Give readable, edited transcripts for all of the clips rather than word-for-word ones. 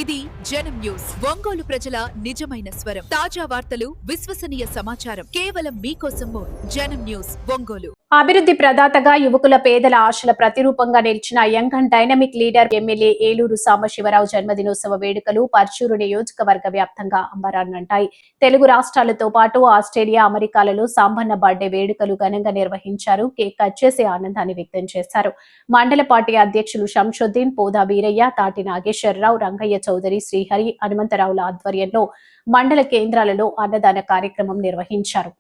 ఇది జనం న్యూస్. ఒంగోలు ప్రజల నిజమైన స్వరం. తాజా వార్తలు, విశ్వసనీయ సమాచారం కేవలం మీకోసం. జనం న్యూస్ ఒంగోలు. అభివృద్ధి ప్రదాతగా యువకుల పేదల ఆశల ప్రతిరూపంగా నిలిచిన young and dynamic leader MLA Eluru Sambasiva Rao జన్మదినోత్సవ వేడుకలు పర్చూరు నియోజకవర్గ వ్యాప్తంగా అంబరాన్నంటాయి. తెలుగు రాష్ట్రాలతో పాటు ఆస్ట్రేలియా, అమెరికాలలో సాంబన్న బర్త్డే వేడుకలు ఘనంగా నిర్వహించారు. కేక్ కట్ చేసి ఆనందాన్ని వ్యక్తం చేశారు. మండల పార్టీ అధ్యక్షులు శంషుద్దీన్, పోదా వీరయ్య, తాటి నాగేశ్వరరావు, రంగయ్య చౌదరి, శ్రీహరి, హనుమంతరావుల ఆధ్వర్యంలో మండల కేంద్రాలలో అన్నదాన కార్యక్రమం నిర్వహించారు.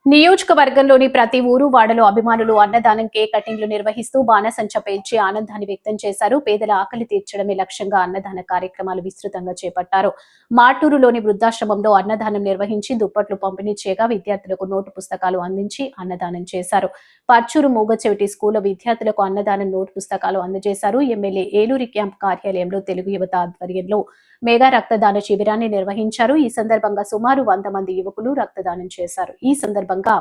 నియోజకవర్గంలోని ప్రతి ఊరు వాడలో అభిమానులు అన్నదానం, కేక్ కటింగ్లు నిర్వహిస్తూ బాణసంచ పేల్చి ఆనందాన్ని వ్యక్తం చేశారు. పేదల ఆకలి తీర్చడమే లక్ష్యంగా అన్నదాన కార్యక్రమాలు విస్తృతంగా చేపట్టారు. మాటూరులోని వృద్ధాశ్రమంలో అన్నదానం నిర్వహించి దుప్పట్లు పంపిణీ చేయగా విద్యార్థులకు నోటు పుస్తకాలు అందించి అన్నదానం చేశారు. పర్చూరు మూగచెవిటి స్కూల్ విద్యార్థులకు అన్నదానం, నోటు పుస్తకాలు అందజేశారు. ఎమ్మెల్యే ఏలూరి క్యాంప్ కార్యాలయంలో తెలుగు యువత ఆధ్వర్యంలో మెగా రక్తదాన శిబిరాన్ని నిర్వహించారు. ఈ సందర్భంగా సుమారు 100 మంది యువకులు రక్తదానం చేశారు. ఈ సందర్భంగా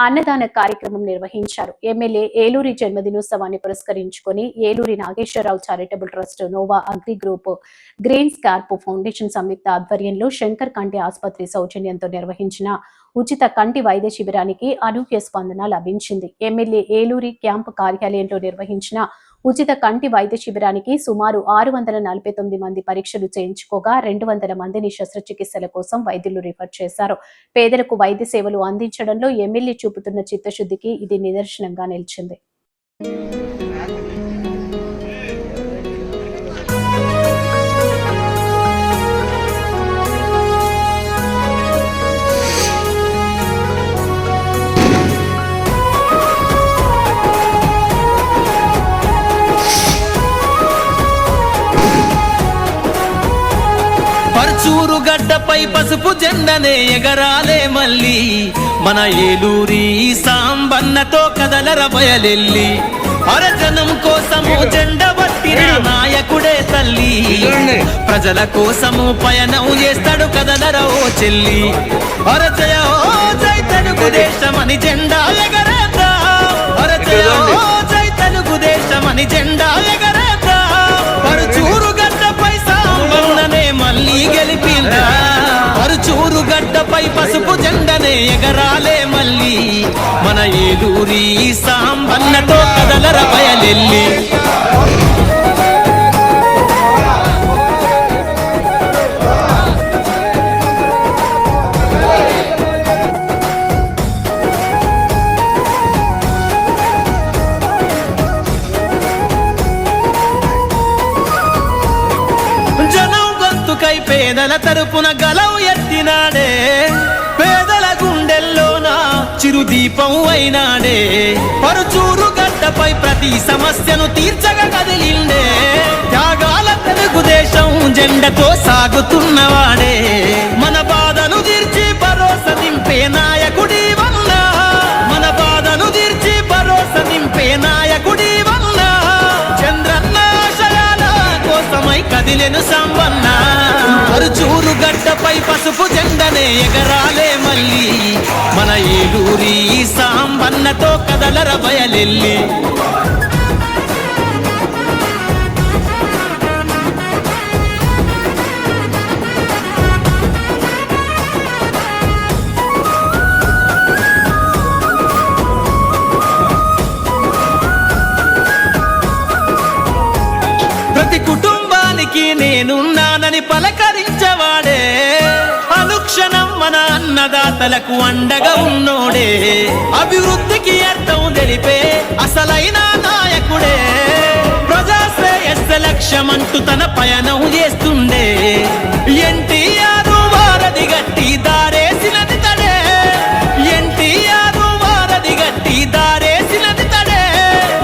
అన్నదాన కార్యక్రమం నిర్వహించారు. ఎమ్మెల్యే ఏలూరి జన్మదినోత్సవాన్ని పురస్కరించుకొని Eluri Nageswara Rao charitable trust, Nova agri group, green scarp foundation సంయుక్త ఆధ్వర్యంలో శంకర్ కంటి ఆసుపత్రి సౌజన్యంతో నిర్వహించిన ఉచిత కంటి వైద్య శిబిరానికి అనూహ్య స్పందన లభించింది. ఎమ్మెల్యే ఏలూరి క్యాంపు కార్యాలయంలో నిర్వహించిన ఉచిత కంటి వైద్య శిబిరానికి సుమారు 649 మంది పరీక్షలు చేయించుకోగా 200 మందిని శస్త్రచికిత్సల కోసం వైద్యులు రిఫర్ చేశారు. పేదలకు వైద్య సేవలు అందించడంలో ఎమ్మెల్యే చూపుతున్న చిత్తశుద్ధికి ఇది నిదర్శనంగా నిలిచింది. పర్చూరు గడ్డపై పసుపు జెండనే ఎగరాలే మళ్ళీ, మన ఏలూరి సాంబన్నతో కదలర బయలెల్లి, అరజనం కోసము జెండ పట్టిన నాయకుడే తల్లి, ప్రజల కోసము పయనం చేస్తాడు కదలర ఓ చెల్లి, అరజయ ఓ జై తెలుగు దేశమని జెండా ఎగరేద్దా, అరజయ ఓ జై తెలుగు దేశమని జెండా ఎగరేద్దా, పరుచూరు గడ్డపై సాంబన్ననే మళ్ళీ గెలిపిందా, పరుచూరు గడ్డపై పసుపు జెండనే ఎగరాలే మళ్ళీ, మన ఏలూరి సాంబన్నతో కదలర బయలెల్లి. పేదల తరపున గలవు ఎత్తినాడే, పేదల గుండెల్లోన చిరుదీపం అయినాడే, పరుచూరు గడ్డపై ప్రతి సమస్యను తీర్చగా కదిలిండే, త్యాగాల తెలుగుదేశం జెండతో సాగుతున్నవాడే, మన బాధను తీర్చి భరోసా నింపే నాయకుడి వల్ల, మన బాధను తీర్చి భరోసా నింపే నాయకుడి వల్ల, చంద్రన్న ఆశయాల కోసమై కదిలెను సాంబన్న, పరుచూరు గడ్డపై పసుపు జెండనే ఎగరాలే మళ్ళీ, మన ఏలూరి సాంబన్నతో కదలర బయలెల్లి. ప్రతి కుటుంబానికి నేనున్నానని పలకరించవాడే, అనుక్షణం మన అన్నదాతలకు అండగా ఉన్నోడే, అభివృద్ధికి అర్థం తెలిపే అసలైన నాయకుడే, ప్రజాశ్రేయస్స లక్ష్యమంటూ తన పయనం చేస్తుండే, ఎన్టీఆర్ వారధి గట్టి దారేసినది తడే, ఎన్టీఆర్ వారధి గట్టి దారేసినది తడే,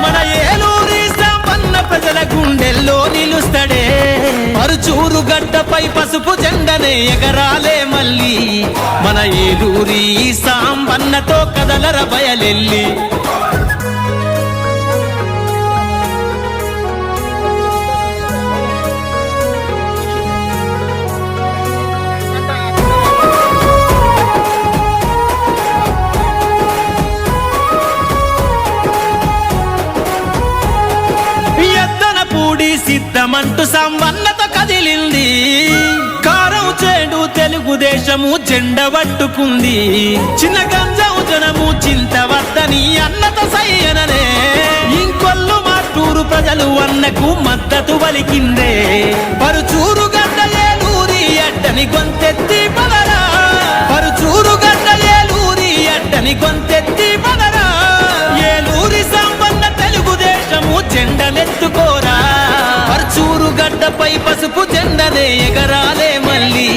మన ఏలూరి సాంబన్న ప్రజల గుండెల్లో నిలుస్తడే, పరుచూరు గడ్డపై పసుపు జెండనే ఎగరాలే మళ్ళీ, మన ఏలూరి సాంబన్నతో కదలర బయలెల్లి. ఎద్దనపూడి సిద్ధమంటూ సంవన్నత కదిలింది. కారం చేడు తెలుగుదేశము జెండ పట్టుకుంది. చిన్న గంజం జనము చింత వద్దని అన్నత సయ్యననే ఇంకొల్లు మాటూరు ప్రజలు అన్నకు మద్దతు పలికిందే. పరుచూరు గడ్డ ఏలూరి అడ్డని గొంతెత్తి పదరా, పరుచూరు గడ్డ ఏలూరి అడ్డని గొంతెత్తి పదరా. ఏలూరి సంపన్న తెలుగుదేశము జెండనెత్తుకోరా. పరుచూరు గడ్డపై పసుపు జెండనే ఎగరాలే మళ్ళీ.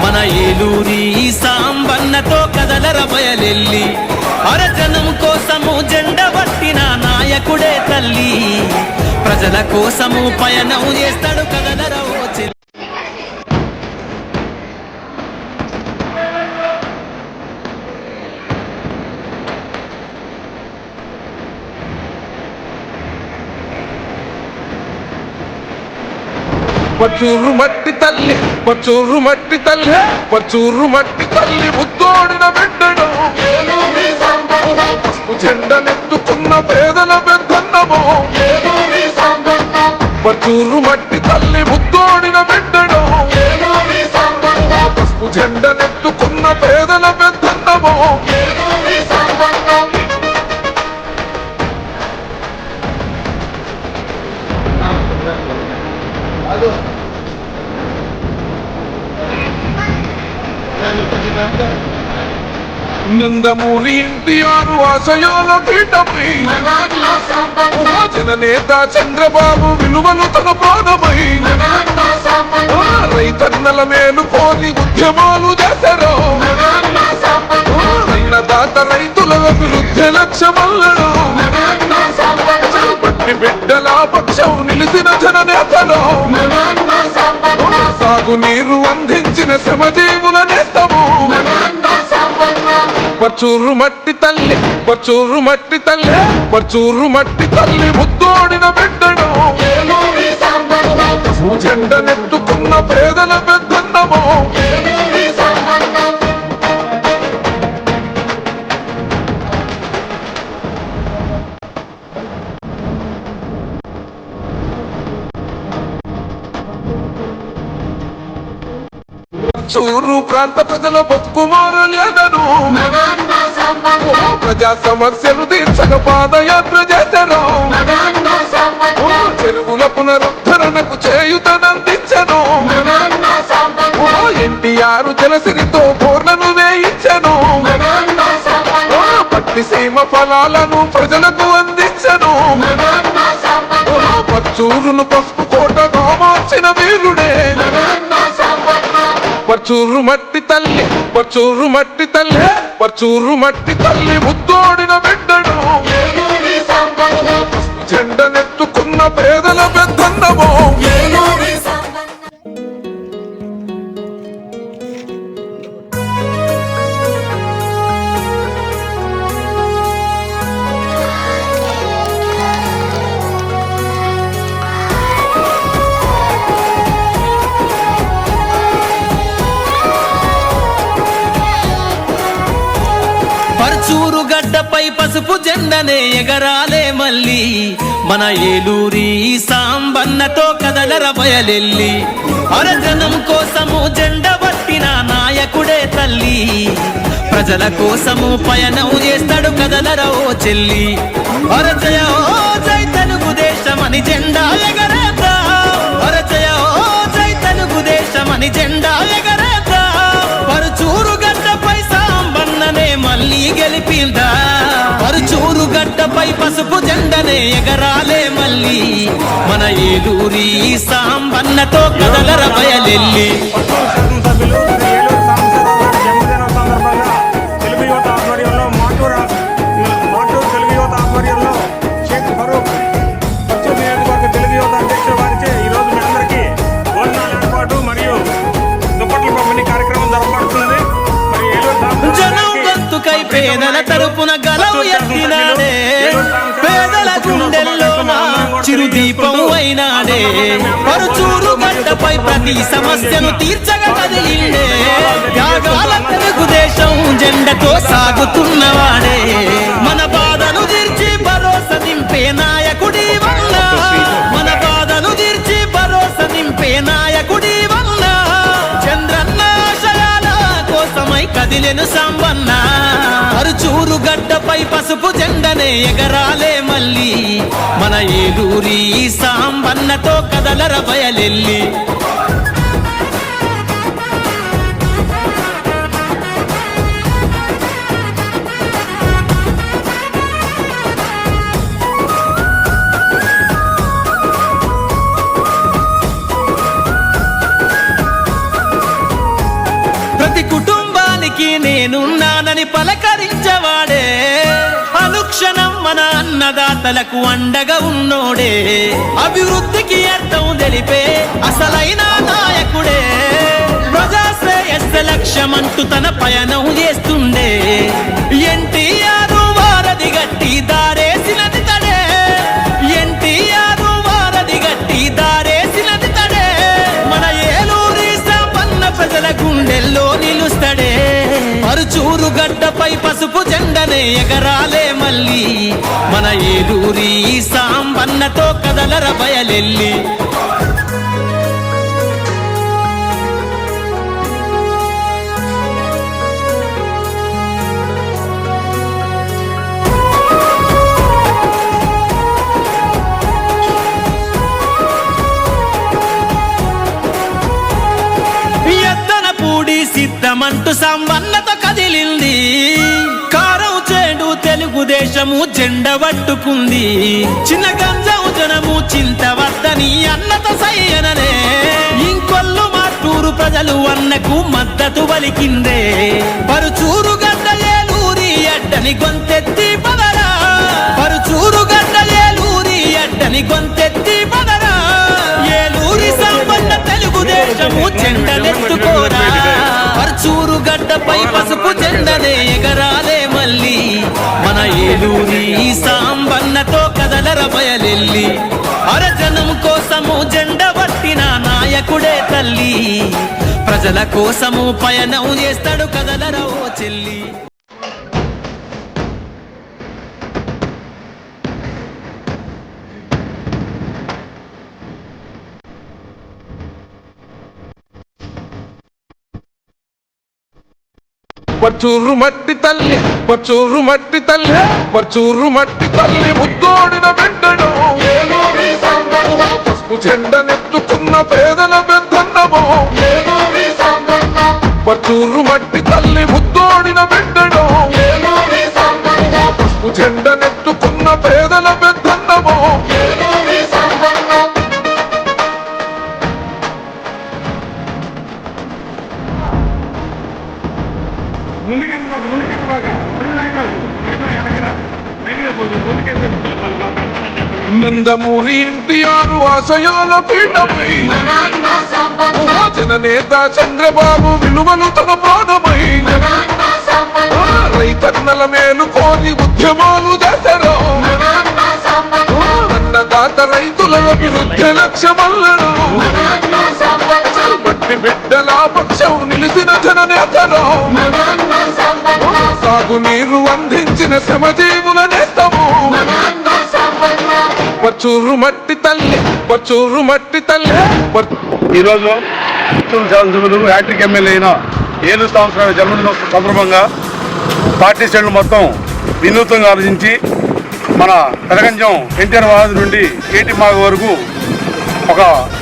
మన ఏలూరి సాంబన్నతో కదలర బయలెల్లి. అరజనం కోసము జెండ పట్టిన నాయకుడే తల్లి. ప్రజల కోసము పయనం చేస్తాడు కదలర ఓ చెల్లి. పచ్చూరు మట్టి తల్లి, పచ్చూరు మట్టి తల్లి, పచ్చూరు మట్టి తల్లి ముద్దోడిన బిడ్డను. పసుపు జెండనెత్తుకున్న పేదల పెద్దన్నము. పచ్చూరు మట్టి తల్లి ముద్దోడిన బిడ్డను. పసుపు జెండనెత్తుకున్న పేదల పెద్దన్నము. నందమూరి ఎన్టీఆర్ ఆశయాల పీఠమై, జననేత చంద్రబాబు విలువలు తన ప్రాణమై, రైతన్నల మేలు కోరి ఉద్యమాలు చేశారు. అన్నదాత రైతుల అభివృద్ధి లక్ష్యమల్లడు. బట్టి బిడ్డల పక్షం నిలిచిన జననేతలు. సాగునీరు అందించిన శ్రమజీవుల నేస్తము. పచ్చూరు మట్టి తల్లి, పచ్చూరు మట్టి తల్లి, పచ్చూరు మట్టి తల్లి ముద్దోడిన బిడ్డను. జెండనెత్తుకున్న పేదల పెద్దన్నము. చూరు ప్రాంత ప్రజల బతుకుమారలేదను. ప్రజా సమస్యలు తీర్చక పాదయాత్ర చేశారు. చెరువుల పునరుద్ధరణకు చేయుతనందించను. ఎన్టీఆర్ జలసిరితో బోర్లను వేయించను. పట్టి సీమ ఫలాలను ప్రజలకు అందించను. పచ్చూరును పసుపు కోటగా మార్చిన వీరుడే. పచ్చూరు మట్టి తల్లి, పచ్చూరు మట్టి తల్లి, పచ్చూరు మట్టి తల్లి ముద్దోడిన బిడ్డను. జెండనెత్తుకున్న పేదల పెద్దన్నము. పరుచూరు గడ్డపై పసుపు జెండనే ఎగరాలే మళ్ళీ. మన ఏలూరి సాంబన్నతో కదలర బయలెల్లి. అరజనం కోసము జెండ పట్టిన నాయకుడే తల్లి. ప్రజల కోసము పయనం చేస్తాడు కదలర ఓ చెల్లి. అరజయ ఓ జై తెలుగుదేశమని జెండా ఎగరేద్దా. అరజయ ఓ జై తెలుగుదేశమని జెండా ఎగరేద్దా. పరుచూరు గడ్డపై సాంబన్ననే మళ్ళీ గెలిపిందా. పరుచూరు గడ్డపై పసుపు జెండనే ఎగరాలే మళ్ళీ. మన ఏలూరి సాంబన్నతో కదలర బయలెల్లి. జనం గొంతుకై పేదల తరపున గలవు ఎత్తినాడే. పేదల గుండెల్లో చిరుదీపం అయినాడే. పరుచూరు గడ్డపై ప్రతి సమస్యను తీర్చగా కదిలిండే. త్యాగాల తెలుగుదేశం జెండతో సాగుతున్నవాడే. మన బాధను తీర్చి భరోసా దింపే నాయకుడి వల్ల. మన బాధను తీర్చి నిలిపే నాయకుడి వల్ల చంద్రన్న ఆశయాల కోసమై కదిలెను సంబన్న పరుచూరు గడ్డపై పసుపు జెండనే ఎగరాలే మళ్ళీ మన ఏలూరి సాంబన్నతో కదలర బయలెల్లి ప్రతి కుటుంబానికి నేనున్నానని పలకరించవాడే అనుక్షణం మన అన్నదాతలకు అండగా ఉన్నోడే అభివృద్ధికి అర్థం తెలిపే అసలైన నాయకుడే ప్రజాశ్రేయస్సు లక్ష్యమంటూ తన పయనం చేస్తుండే ఎన్టీఆర్ వారధి గట్టి దారేసినది తడే ఎన్టీఆర్ వారధి గట్టి దారేసినది తడే మన ఏలూరి సంపన్న ప్రజల గుండెల్లో నిలుస్తడే పరుచూరు గడ్డపై పసుపు జెండనే ఎగరాలే మళ్ళీ మన ఏలూరి సాంబన్నతో కదలర బయలెల్లి సిద్ధమంటూ సంబన్నత కదిలింది కారం చేడు తెలుగుదేశము జెండ పట్టుకుంది చిన్న గంజం జనము చింత వద్దని అన్నత సయ్యననే ఇంకొల్లు మాటూరు ప్రజలు అన్నకు మద్దతు పలికిందే పరుచూరు గడ్డ ఏలూరి అడ్డని గొంతెత్తి పదరా పరుచూరు గడ్డ ఏలూరి అడ్డని గొంతెత్తి పదరా ఏలూరి సంపన్న తెలుగుదేశము జెండనెత్తుకోరా పరుచూరు గడ్డపై పసుపు జెండనే ఎగరాలే మళ్ళీ మన ఏలూరి సాంబన్నతో కదలర బయలెల్లి అరజనం కోసము జెండ పట్టిన నాయకుడే తల్లి ప్రజల కోసము పయనం చేస్తాడు కదలర ఓ చెల్లి పర్చూరు మట్టి తల్లి పర్చూరు మట్టి తల్లి పర్చూరు మట్టి తల్లి ముద్దోడిన బిడ్డను పసుపు జెండనెత్తుకున్న పేదల పెద్దన్నమో పర్చూరు మట్టి తల్లి ముద్దోడిన బిడ్డను పసుపు జెండనెత్తుకున్న పేదల పెద్దన్నమో నందమూరి ఎన్టీఆర్ ఆశయాల పీఠమై జననేత చంద్రబాబు విలువలు తన ప్రాణమై రైతన్నల మేలు కోరి ఉద్యమాలు చేశారు అన్నదాత రైతుల అభివృద్ధి లక్ష్యమల్లడు బట్టి బిడ్డల పక్షం నిలిచిన జననేతలు సాగునీరు అందించిన శ్రమజీవుల నేస్తము పర్చూరు మట్టి తల్లి పర్చూరు మట్టి తల్లి ఈరోజు శాసనసభ్యులు హ్యాట్రిక్ ఎమ్మెల్యే అయిన ఏలూరు సంవత్సరాల జన్మదిన సందర్భంగా పార్టీ శ్రేణులు మొత్తం వినూత్నంగా ఆలోచించి మన పెదగంజం ఎన్టీఆర్ వారధి నుండి కేటీ మాగ వరకు ఒక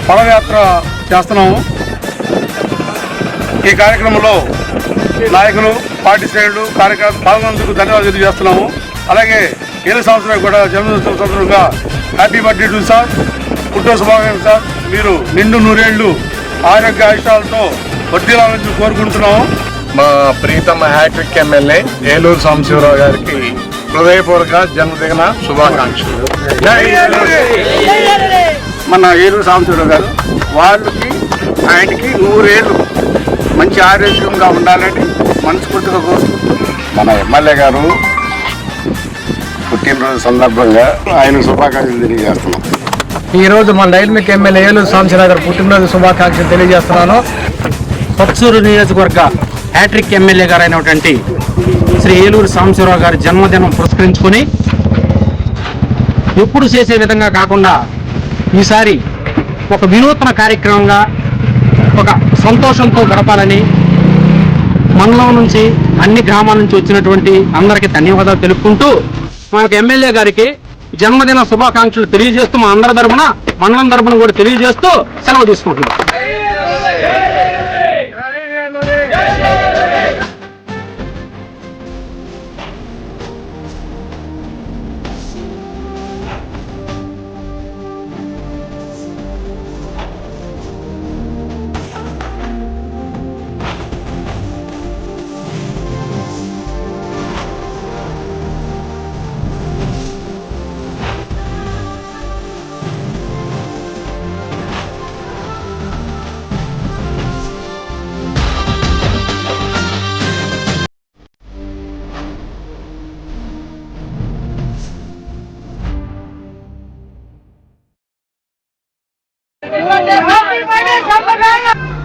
పదయాత్ర చేస్తున్నాము. ఈ కార్యక్రమంలో నాయకులు పార్టీ శ్రేణులు కార్యకర్తలు పాల్గొన్నందుకు ధన్యవాదాలు తెలియజేస్తున్నాము. అలాగే ఏలూరు సంవత్సరం కూడా జన్మదిన సందర్భంగా హ్యాపీ బర్త్డే టు సార్, పుట్టిన శుభాకాంక్షలు సార్. మీరు నిండు నూరేళ్లు ఆరోగ్య ఆయుష్యాలతో వర్ధిల్లాలని కోరుకుంటున్నాము. మా ప్రీతమ హ్యాట్రిక్ ఎమ్మెల్యే ఏలూరు సాంబశివరావు గారికి హృదయపూర్వక జన్మదిన శుభాకాంక్షలు. మన ఏలూరు సాంబశివరావు గారు ఆయనకి 100 ఏళ్ళు మంచి ఆరోగ్యంగా ఉండాలని మనస్ఫూర్తిగా కోరుకుంటున్నాం. మన ఎమ్మెల్యే గారు పుట్టినరోజు సందర్భంగా ఆయన శుభాకాంక్షలు తెలియజేస్తున్నాం. ఈరోజు మన డైనమిక్ ఎమ్మెల్యే ఏలూరు సాంబశివరావు గారు పుట్టినరోజు శుభాకాంక్షలు తెలియజేస్తున్నాను. పర్చూరు నియోజకవర్గ హ్యాట్రిక్ ఎమ్మెల్యే గారు అయినటువంటి శ్రీ ఏలూరు సాంబశివరావు గారి జన్మదినం పురస్కరించుకొని ఎప్పుడు చేసే విధంగా కాకుండా ఈసారి ఒక వినూత్న కార్యక్రమంగా ఒక సంతోషంతో గడపాలని మండలం నుంచి అన్ని గ్రామాల నుంచి వచ్చినటువంటి అందరికీ ధన్యవాదాలు తెలుపుకుంటూ మనకు ఎమ్మెల్యే గారికి జన్మదిన శుభాకాంక్షలు తెలియజేస్తూ మా అందరి తరపున మండలం తరపున కూడా తెలియజేస్తూ సెలవు తీసుకుంటున్నాం.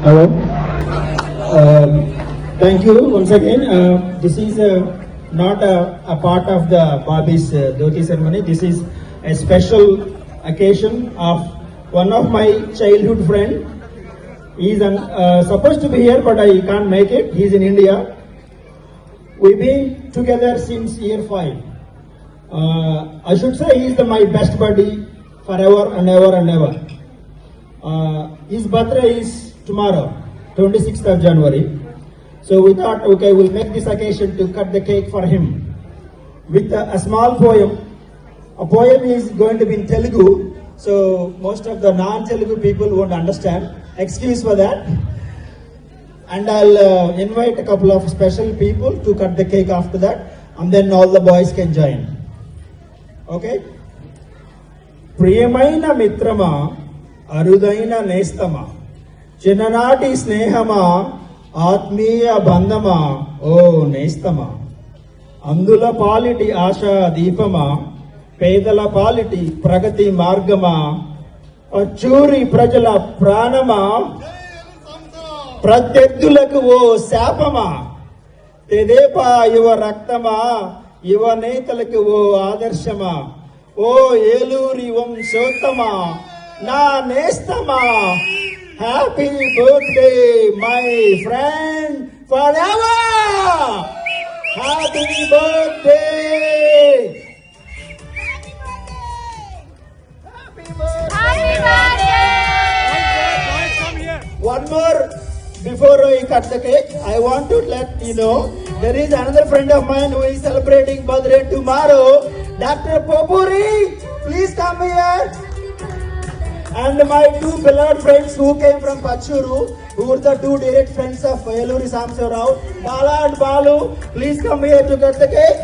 Hello. Thank you once again. This is not a part of the Bobby's dhoti ceremony. This is a special occasion of one of my childhood friend. He is supposed to be here, but I can't make it. He is in India. We've been together since year 5. I should say he is my best buddy forever and ever and ever. His birthday is tomorrow, 26th of January. So we thought, okay, we'll make this occasion to cut the cake for him with a small poem. A poem is going to be in Telugu, so most of the non-Telugu people won't understand. Excuse for that. And I'll invite a couple of special people to cut the cake after that, and then all the boys can join. Okay? ప్రియమైన మిత్రమా, అరుదైన నేస్తమా, చిన్ననాటి స్నేహమా, ఆత్మీయ బంధమా, ఓ నేస్తమా, అందుల పాలిటి ఆశా దీపమా, పేదల పాలిటి ప్రగతి మార్గమా, పచ్చూరి ప్రజల ప్రాణమా, ప్రత్యర్థులకు ఓ శాపమా, తెదేపా యువ రక్తమా, యువ నేతలకు ఓ ఆదర్శమా, ఓ ఏలూరి వంశోత్తమా, నా నేస్తమా, happy birthday my friend for ever, happy birthday, One more before I cut the cake, I want to let you know there is another friend of mine who is celebrating birthday tomorrow, Dr. Popuri. Please come here. And my two beloved friends who came from Pachuru, who are the two direct friends of Eluri Samsarao, Bala and Balu. Please come here to cut the cake.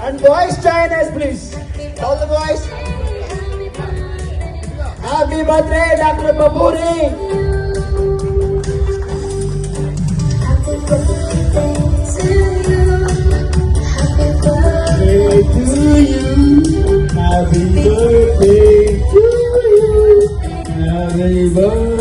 And boys, join us, please. All the boys. Happy birthday, Dr. Popuri. To you, happy birthday to you, happy birthday.